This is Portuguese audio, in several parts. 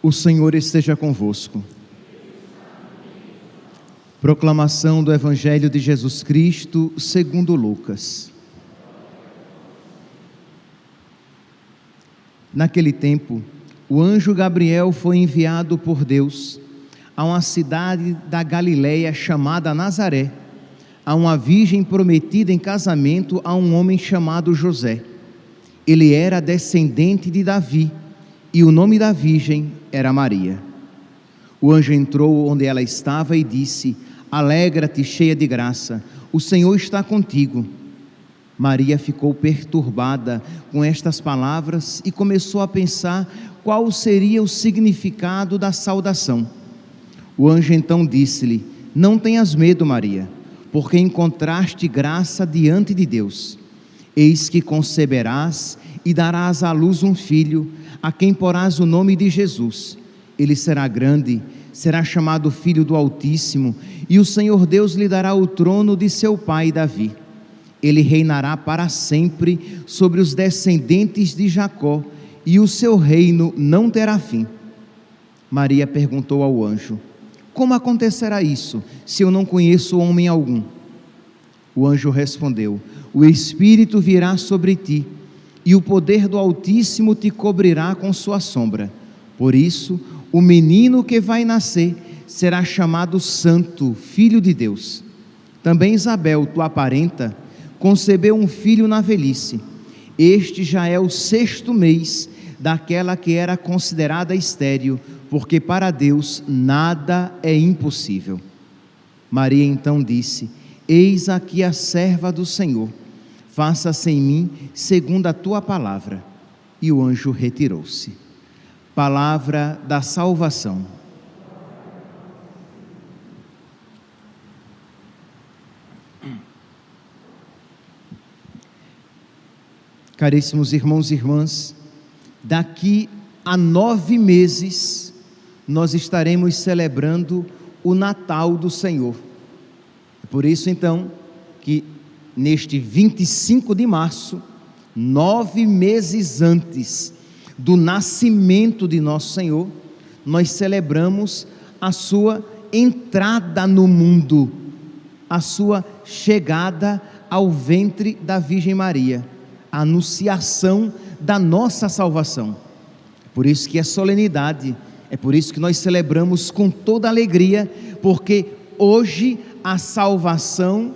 O Senhor esteja convosco. Proclamação do Evangelho de Jesus Cristo segundo Lucas. Naquele tempo, o anjo Gabriel foi enviado por Deus a uma cidade da Galileia chamada Nazaré, a uma virgem prometida em casamento a um homem chamado José. Ele era descendente de Davi, e o nome da virgem era Maria. O anjo entrou onde ela estava e disse: Alegra-te, cheia de graça, o Senhor está contigo. Maria ficou perturbada com estas palavras e começou a pensar qual seria o significado da saudação. O anjo então disse-lhe: Não tenhas medo, Maria, porque encontraste graça diante de Deus. Eis que conceberás e darás à luz um filho, a quem porás o nome de Jesus. Ele será grande, será chamado Filho do Altíssimo, e o Senhor Deus lhe dará o trono de seu pai Davi. Ele reinará para sempre sobre os descendentes de Jacó, e o seu reino não terá fim. Maria perguntou ao anjo: Como acontecerá isso, se eu não conheço homem algum? O anjo respondeu: O Espírito virá sobre ti, e o poder do Altíssimo te cobrirá com sua sombra. Por isso, o menino que vai nascer será chamado Santo, Filho de Deus. Também Isabel, tua parenta, concebeu um filho na velhice. Este já é o 6º mês daquela que era considerada estéril, porque para Deus nada é impossível. Maria então disse: Eis aqui a serva do Senhor, faça-se em mim segundo a tua palavra. E o anjo retirou-se. Palavra da salvação. Caríssimos irmãos e irmãs, daqui a 9 meses nós estaremos celebrando o Natal do Senhor. Por isso então que neste 25 de março, 9 meses antes do nascimento de nosso Senhor, nós celebramos a sua entrada no mundo, a sua chegada ao ventre da Virgem Maria, a anunciação da nossa salvação. Por isso que é solenidade, é por isso que nós celebramos com toda alegria, porque hoje a salvação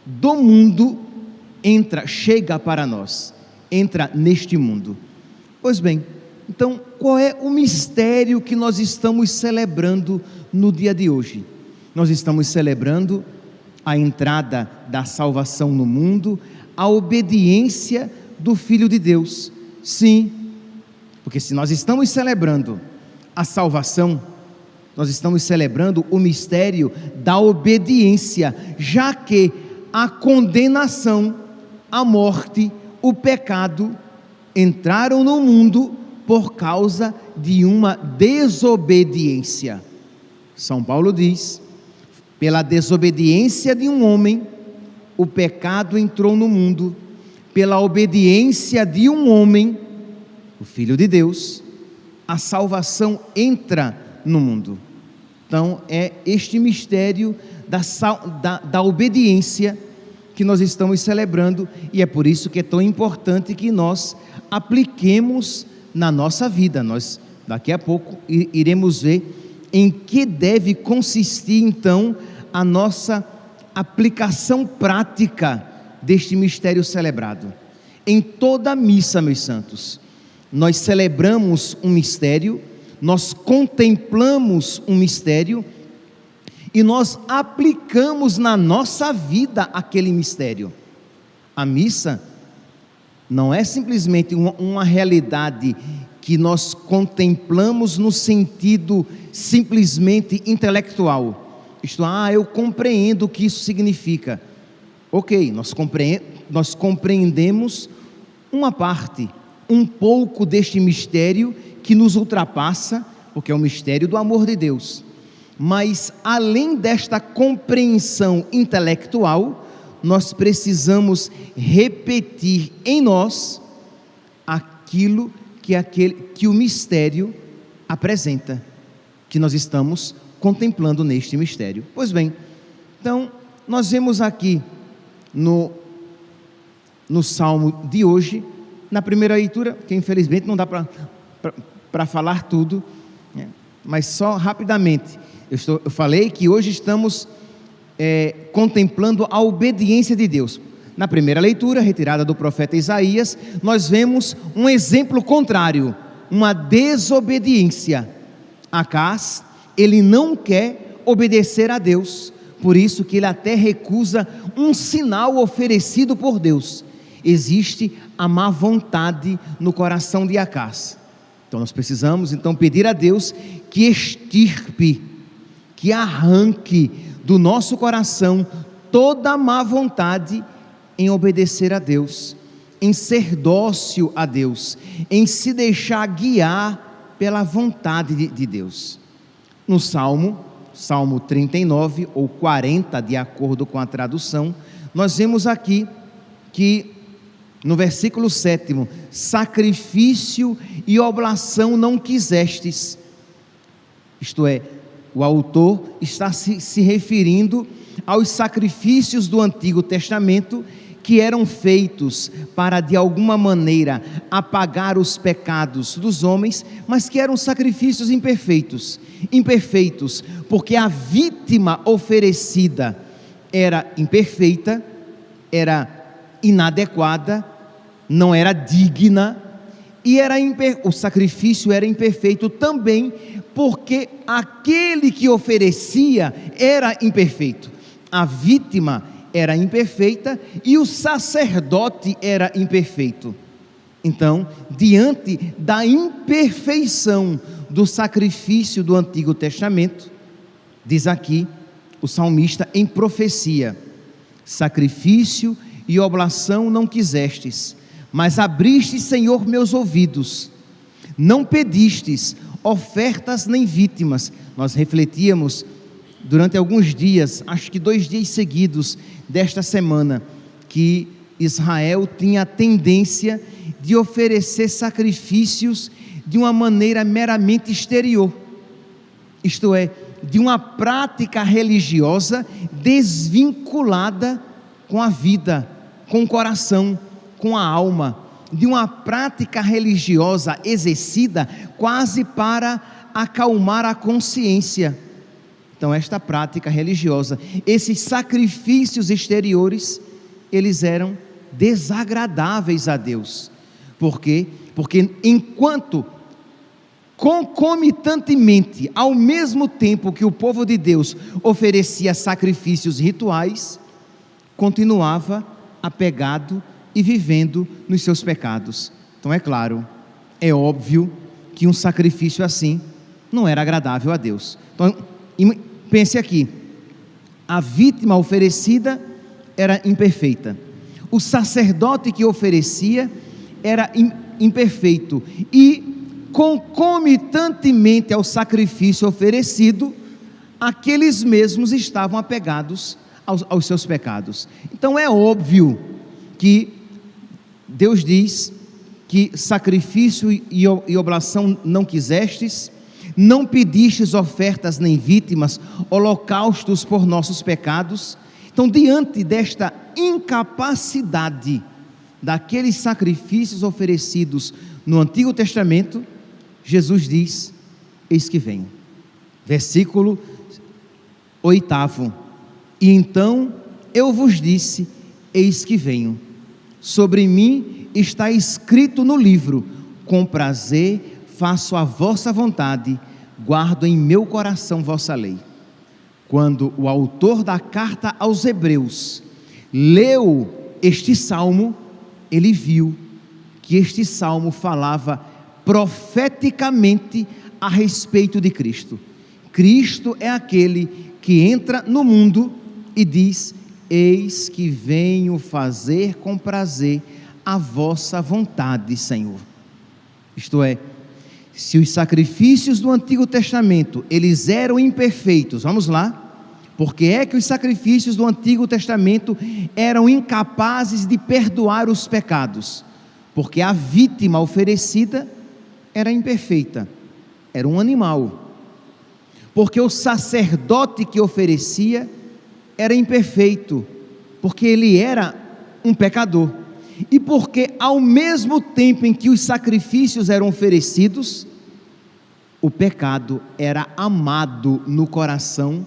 do mundo chega para nós, entra neste mundo. Pois bem, então qual é o mistério que nós estamos celebrando no dia de hoje? Nós estamos celebrando a entrada da salvação no mundo, a obediência do Filho de Deus. Sim, porque se nós estamos celebrando a salvação, nós estamos celebrando o mistério da obediência, já que a condenação, a morte, o pecado entraram no mundo por causa de uma desobediência. São Paulo diz: pela desobediência de um homem, o pecado entrou no mundo. Pela obediência de um homem, o Filho de Deus, a salvação entra no mundo. Então é este mistério da obediência que nós estamos celebrando, e é por isso que é tão importante que nós apliquemos na nossa vida. Nós daqui a pouco iremos ver em que deve consistir então a nossa aplicação prática deste mistério celebrado. Em toda a missa, meus santos, nós celebramos um mistério, nós contemplamos um mistério e nós aplicamos na nossa vida aquele mistério. A missa não é simplesmente uma realidade que nós contemplamos no sentido simplesmente intelectual. Isto, eu compreendo o que isso significa. Ok, nós compreendemos uma parte, um pouco deste mistério que nos ultrapassa, porque é o mistério do amor de Deus. Mas além desta compreensão intelectual, nós precisamos repetir em nós aquilo que o mistério apresenta, que nós estamos contemplando neste mistério. Pois bem, então nós vemos aqui no Salmo de hoje, na primeira leitura, que infelizmente não dá para falar tudo, né? Mas só rapidamente, eu falei que hoje estamos contemplando a obediência de Deus. Na primeira leitura, retirada do profeta Isaías, nós vemos um exemplo contrário, uma desobediência. Acás, ele não quer obedecer a Deus, por isso que ele até recusa um sinal oferecido por Deus. Existe a má vontade no coração de Acás. Então nós precisamos pedir a Deus que extirpe, que arranque do nosso coração toda a má vontade em obedecer a Deus, em ser dócil a Deus, em se deixar guiar pela vontade de Deus. No Salmo 39 ou 40, de acordo com a tradução, nós vemos aqui que no versículo 7, sacrifício e oblação não quisestes. Isto é, o autor está se referindo aos sacrifícios do Antigo Testamento, que eram feitos para de alguma maneira apagar os pecados dos homens, mas que eram sacrifícios imperfeitos, porque a vítima oferecida era imperfeita, era inadequada, não era digna, e o sacrifício era imperfeito também porque aquele que oferecia era imperfeito. A vítima era imperfeita e o sacerdote era imperfeito. Então, diante da imperfeição do sacrifício do Antigo Testamento, diz aqui o salmista em profecia: sacrifício e oblação não quisestes, mas abriste, Senhor, meus ouvidos. Não pedistes ofertas nem vítimas. Nós refletíamos durante alguns dias, acho que 2 dias seguidos desta semana, que Israel tinha a tendência de oferecer sacrifícios de uma maneira meramente exterior, isto é, de uma prática religiosa desvinculada com a vida, com o coração, com a alma, de uma prática religiosa exercida quase para acalmar a consciência. Então esta prática religiosa, esses sacrifícios exteriores, eles eram desagradáveis a Deus. Por quê? Porque enquanto concomitantemente, ao mesmo tempo que o povo de Deus oferecia sacrifícios rituais, continuava apegado e vivendo nos seus pecados. Então é claro, é óbvio que um sacrifício assim não era agradável a Deus. Então pense aqui, a vítima oferecida era imperfeita, o sacerdote que oferecia era imperfeito, e concomitantemente ao sacrifício oferecido, aqueles mesmos estavam apegados aos seus pecados. Então é óbvio que Deus diz que sacrifício e oblação não quisestes, não pedistes ofertas nem vítimas, holocaustos por nossos pecados. Então, diante desta incapacidade daqueles sacrifícios oferecidos no Antigo Testamento, Jesus diz: eis que venho. Versículo 8: e então eu vos disse: eis que venho. Sobre mim está escrito no livro: com prazer faço a vossa vontade, guardo em meu coração vossa lei. Quando o autor da carta aos Hebreus leu este salmo, ele viu que este salmo falava profeticamente a respeito de Cristo. Cristo é aquele que entra no mundo e diz: eis que venho fazer com prazer a vossa vontade, Senhor. Isto é, se os sacrifícios do Antigo Testamento, eles eram imperfeitos, vamos lá, por que é que os sacrifícios do Antigo Testamento eram incapazes de perdoar os pecados? Porque a vítima oferecida era imperfeita, era um animal, porque o sacerdote que oferecia era imperfeito, porque ele era um pecador, e porque ao mesmo tempo em que os sacrifícios eram oferecidos, o pecado era amado no coração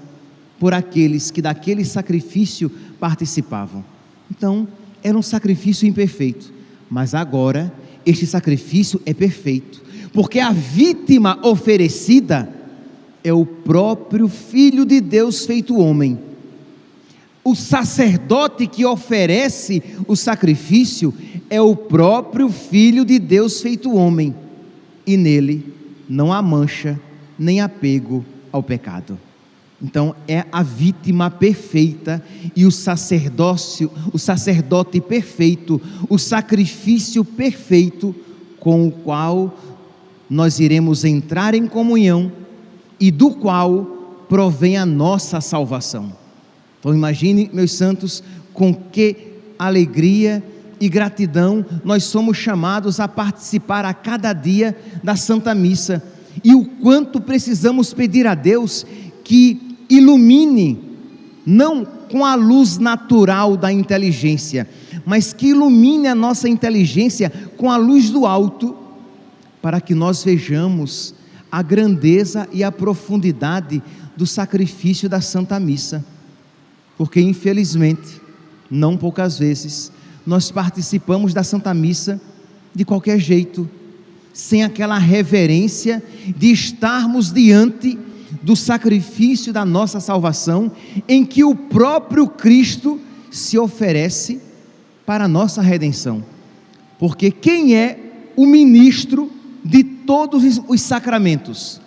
por aqueles que daquele sacrifício participavam. Então, era um sacrifício imperfeito, mas agora este sacrifício é perfeito, porque a vítima oferecida é o próprio Filho de Deus feito homem. O sacerdote que oferece o sacrifício é o próprio Filho de Deus feito homem, e nele não há mancha nem apego ao pecado. Então é a vítima perfeita e o sacerdote perfeito, o sacrifício perfeito com o qual nós iremos entrar em comunhão e do qual provém a nossa salvação. Então imagine, meus santos, com que alegria e gratidão nós somos chamados a participar a cada dia da Santa Missa, e o quanto precisamos pedir a Deus que ilumine, não com a luz natural da inteligência, mas que ilumine a nossa inteligência com a luz do alto, para que nós vejamos a grandeza e a profundidade do sacrifício da Santa Missa, porque infelizmente, não poucas vezes, nós participamos da Santa Missa de qualquer jeito, sem aquela reverência de estarmos diante do sacrifício da nossa salvação, em que o próprio Cristo se oferece para a nossa redenção. Porque quem é o ministro de todos os sacramentos?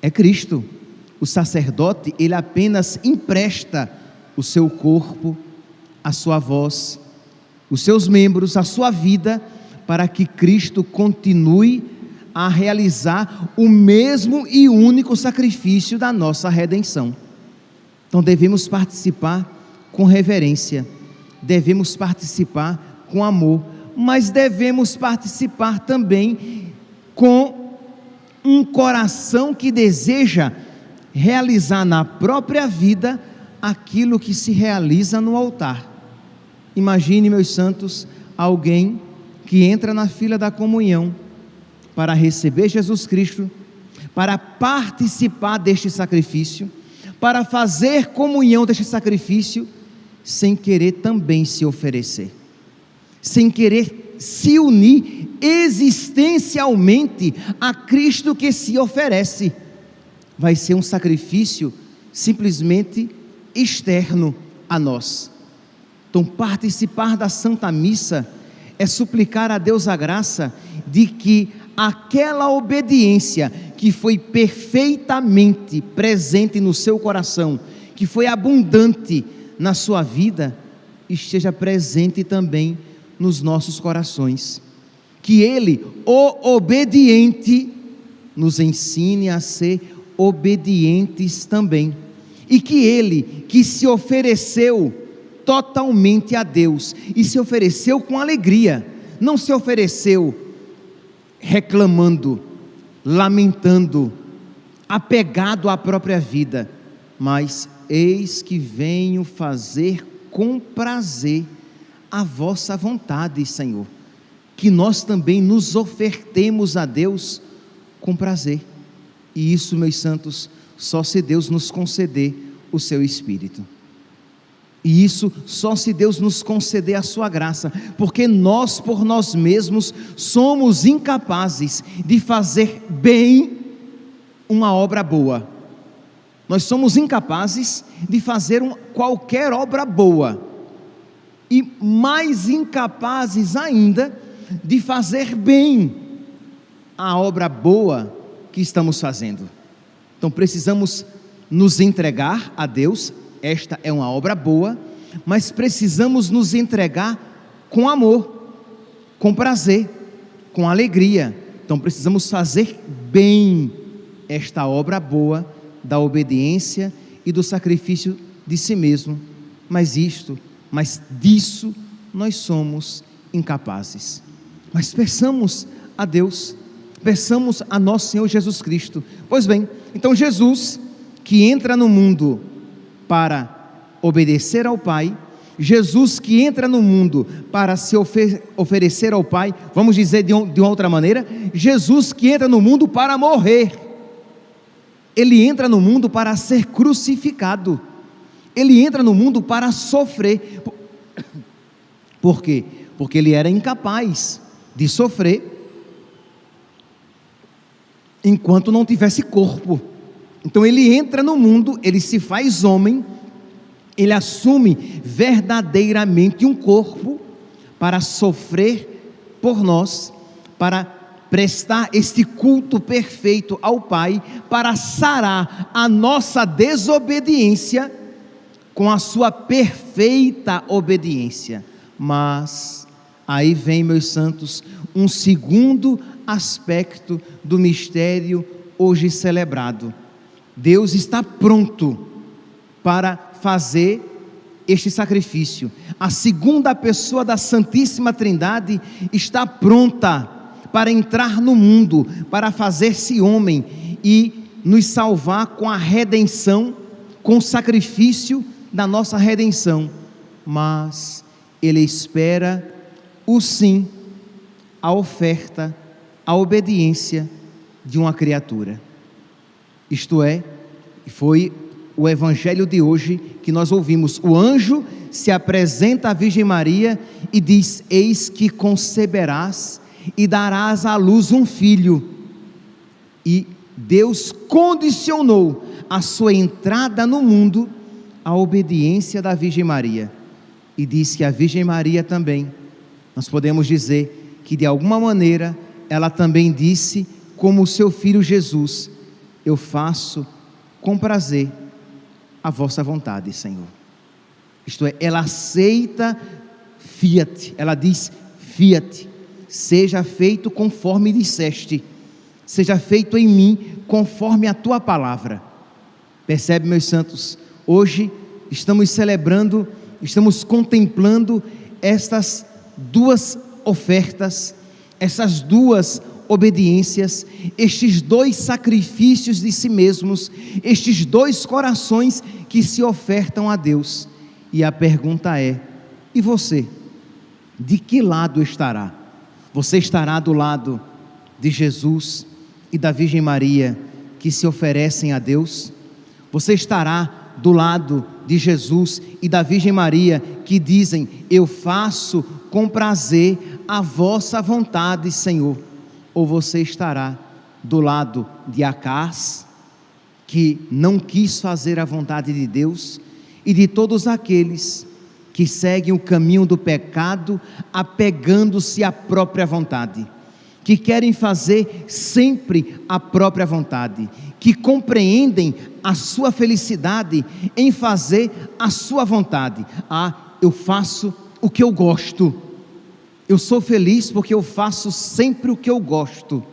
É Cristo. O sacerdote, ele apenas empresta o seu corpo, a sua voz, os seus membros, a sua vida, para que Cristo continue a realizar o mesmo e único sacrifício da nossa redenção. Então devemos participar com reverência, devemos participar com amor, mas devemos participar também com um coração que deseja realizar na própria vida aquilo que se realiza no altar. Imagine, meus santos, alguém que entra na fila da comunhão para receber Jesus Cristo, para participar deste sacrifício, para fazer comunhão deste sacrifício, sem querer também se oferecer, sem querer se unir existencialmente a Cristo que se oferece. Vai ser um sacrifício simplesmente externo a nós. Então, participar da Santa Missa é suplicar a Deus a graça de que aquela obediência que foi perfeitamente presente no seu coração, que foi abundante na sua vida, esteja presente também nos nossos corações. Que Ele, o obediente, nos ensine a ser obedientes também. E que Ele, que se ofereceu totalmente a Deus, e se ofereceu com alegria, não se ofereceu reclamando, lamentando, apegado à própria vida, mas eis que venho fazer com prazer a vossa vontade, Senhor. Que nós também nos ofertemos a Deus com prazer, e isso, meus santos, só se Deus nos conceder o seu Espírito. E isso só se Deus nos conceder a sua graça, porque nós por nós mesmos somos incapazes de fazer bem uma obra boa. Nós somos incapazes de fazer qualquer obra boa, e mais incapazes ainda de fazer bem a obra boa que estamos fazendo. Então precisamos nos entregar a Deus. Esta é uma obra boa, mas precisamos nos entregar com amor, com prazer, com alegria. Então precisamos fazer bem esta obra boa da obediência e do sacrifício de si mesmo. Mas disso nós somos incapazes. Mas peçamos a Deus Peçamos a nosso Senhor Jesus Cristo. Pois bem, então Jesus, que entra no mundo para obedecer ao Pai, Jesus que entra no mundo para se oferecer ao Pai, vamos dizer de uma outra maneira, Jesus que entra no mundo para morrer. Ele entra no mundo para ser crucificado, ele entra no mundo para sofrer. Por quê? Porque ele era incapaz de sofrer enquanto não tivesse corpo. Então ele entra no mundo, ele se faz homem, ele assume verdadeiramente um corpo para sofrer por nós, para prestar este culto perfeito ao Pai, para sarar a nossa desobediência com a sua perfeita obediência. Mas aí vem, meus santos, um segundo aspecto do mistério hoje celebrado. Deus está pronto para fazer este sacrifício. A segunda pessoa da Santíssima Trindade está pronta para entrar no mundo, para fazer-se homem e nos salvar com a redenção, com o sacrifício da nossa redenção. Mas Ele espera o sim, a oferta, a obediência de uma criatura. Isto é, foi o evangelho de hoje que nós ouvimos. O anjo se apresenta à Virgem Maria e diz: eis que conceberás e darás à luz um filho. E Deus condicionou a sua entrada no mundo à obediência da Virgem Maria, e diz que a Virgem Maria também, nós podemos dizer que de alguma maneira ela também disse, como o seu filho Jesus: eu faço com prazer a vossa vontade, Senhor. Isto é, ela aceita fiat, ela diz fiat, seja feito conforme disseste, seja feito em mim conforme a tua palavra. Percebe, meus santos, hoje estamos celebrando, estamos contemplando estas duas ofertas, essas duas obediências, estes dois sacrifícios de si mesmos, estes dois corações que se ofertam a Deus. E a pergunta é: e você? De que lado estará? Você estará do lado de Jesus e da Virgem Maria que se oferecem a Deus? Você estará do lado de Jesus e da Virgem Maria que dizem: eu faço com prazer a vossa vontade, Senhor? Ou você estará do lado de Acás, que não quis fazer a vontade de Deus, e de todos aqueles que seguem o caminho do pecado, apegando-se à própria vontade, que querem fazer sempre a própria vontade, que compreendem a sua felicidade em fazer a sua vontade. Eu faço o que eu gosto, eu sou feliz porque eu faço sempre o que eu gosto.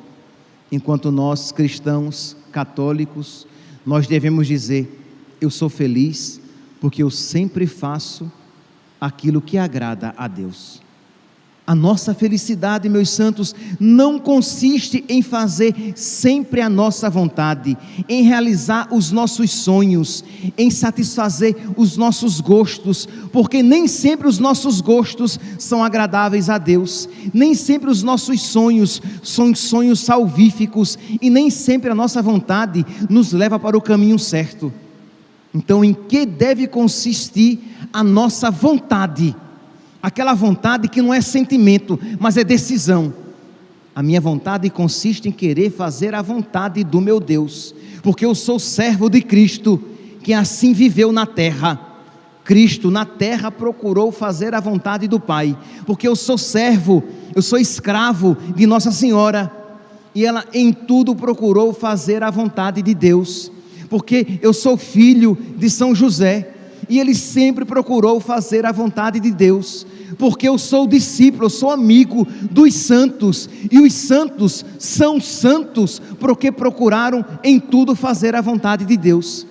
Enquanto nós, cristãos, católicos, nós devemos dizer: eu sou feliz porque eu sempre faço aquilo que agrada a Deus. A nossa felicidade, meus santos, não consiste em fazer sempre a nossa vontade, em realizar os nossos sonhos, em satisfazer os nossos gostos, porque nem sempre os nossos gostos são agradáveis a Deus, nem sempre os nossos sonhos são sonhos salvíficos, e nem sempre a nossa vontade nos leva para o caminho certo. Então, em que deve consistir a nossa vontade? Aquela vontade que não é sentimento, mas é decisão. A minha vontade consiste em querer fazer a vontade do meu Deus, porque eu sou servo de Cristo, que assim viveu na terra. Cristo na terra procurou fazer a vontade do Pai, porque eu sou servo, eu sou escravo de Nossa Senhora, e ela em tudo procurou fazer a vontade de Deus, porque eu sou filho de São José, e ele sempre procurou fazer a vontade de Deus, porque eu sou discípulo, eu sou amigo dos santos, e os santos são santos porque procuraram em tudo fazer a vontade de Deus.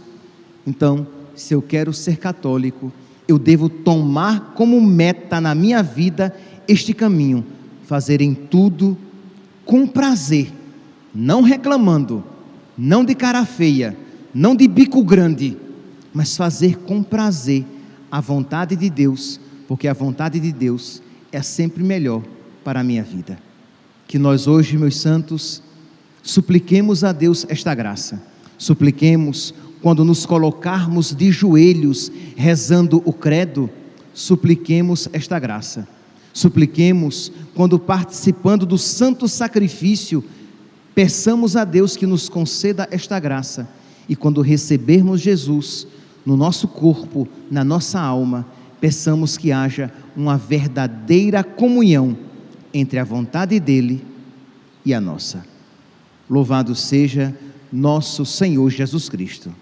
Então, se eu quero ser católico, eu devo tomar como meta na minha vida este caminho, fazer em tudo com prazer não reclamando, não de cara feia, não de bico grande, mas fazer com prazer a vontade de Deus, porque a vontade de Deus é sempre melhor para a minha vida. Que nós hoje, meus santos, supliquemos a Deus esta graça. Supliquemos quando nos colocarmos de joelhos rezando o credo, supliquemos esta graça. Supliquemos quando participando do santo sacrifício, peçamos a Deus que nos conceda esta graça. E quando recebermos Jesus no nosso corpo, na nossa alma, peçamos que haja uma verdadeira comunhão entre a vontade dEle e a nossa. Louvado seja nosso Senhor Jesus Cristo.